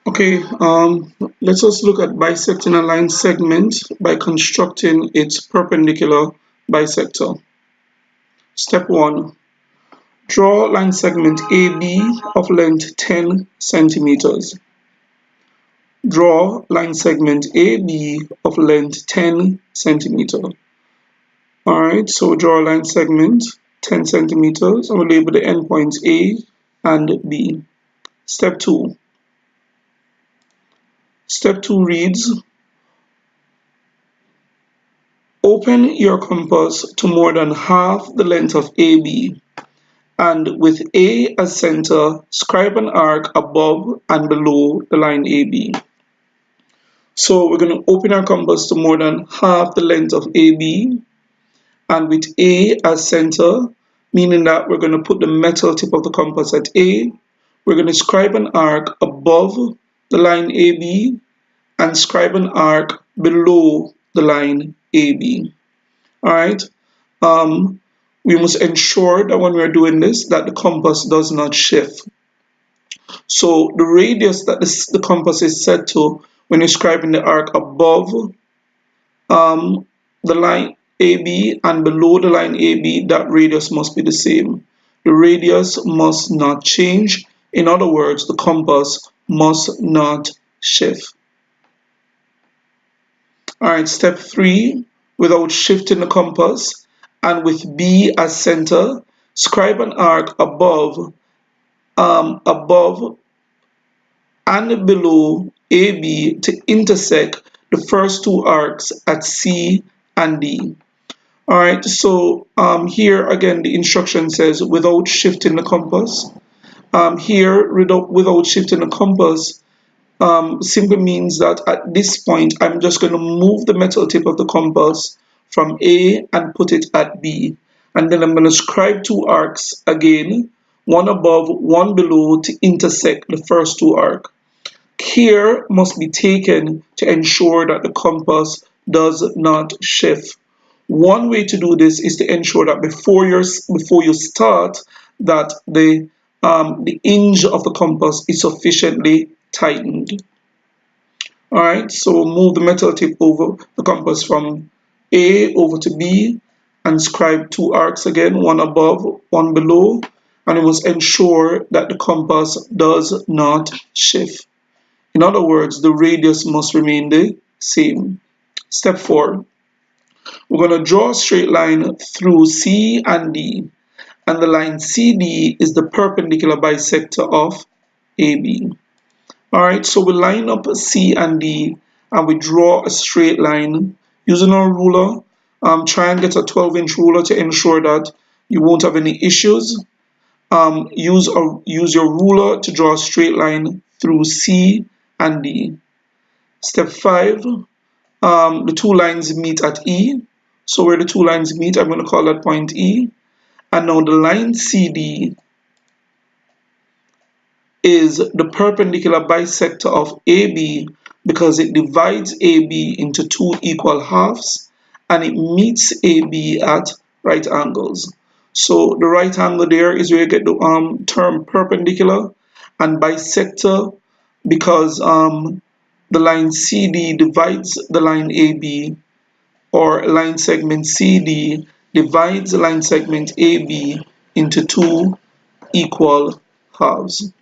Okay, let's also look at bisecting a line segment by constructing its perpendicular bisector. Step 1. Draw line segment AB of length 10 centimeters. Draw line segment AB of length 10 centimeter. Alright, so draw a line segment 10 centimeters and we'll label the endpoints A and B. Step 2. Step 2 reads, open your compass to more than half the length of AB, and with A as center, scribe an arc above and below the line AB. So we're going to open our compass to more than half the length of AB, and with A as center, meaning that we're going to put the metal tip of the compass at A, we're going to scribe an arc above the line AB and scribe an arc below the line AB. All right. We must ensure that when we're doing this, that the compass does not shift. So the radius that the compass is set to when you're scribing the arc above the line AB and below the line AB, that radius must be the same. The radius must not change. In other words, the compass must not shift. All right, step 3, without shifting the compass and with B as center, scribe an arc above and below AB to intersect the first two arcs at C and D. All right, so here again the instruction says without shifting the compass. Here without shifting the compass simply means that at this point I'm just going to move the metal tip of the compass from A and put it at B, and then I'm going to scribe two arcs again, one above, one below, to intersect the first two arcs. Care must be taken to ensure that the compass does not shift. One way to do this is to ensure that before you start, that the hinge of the compass is sufficiently tightened. All right, so move the metal tip over the compass from A over to B and scribe two arcs again, one above, one below, and you must ensure that the compass does not shift. In other words, the radius must remain the same. Step 4. We're going to draw a straight line through C and D, and the line CD is the perpendicular bisector of AB. All right, so we line up C and D and we draw a straight line using our ruler. Try and get a 12-inch ruler to ensure that you won't have any issues. Use your ruler to draw a straight line through C and D. Step 5, the two lines meet at E. So where the two lines meet, I'm going to call that point E. And now the line CD is the perpendicular bisector of AB because it divides AB into two equal halves and it meets AB at right angles. So the right angle there is where you get the term perpendicular, and bisector because the line CD divides the line AB, or line segment CD divides the line segment AB into two equal halves.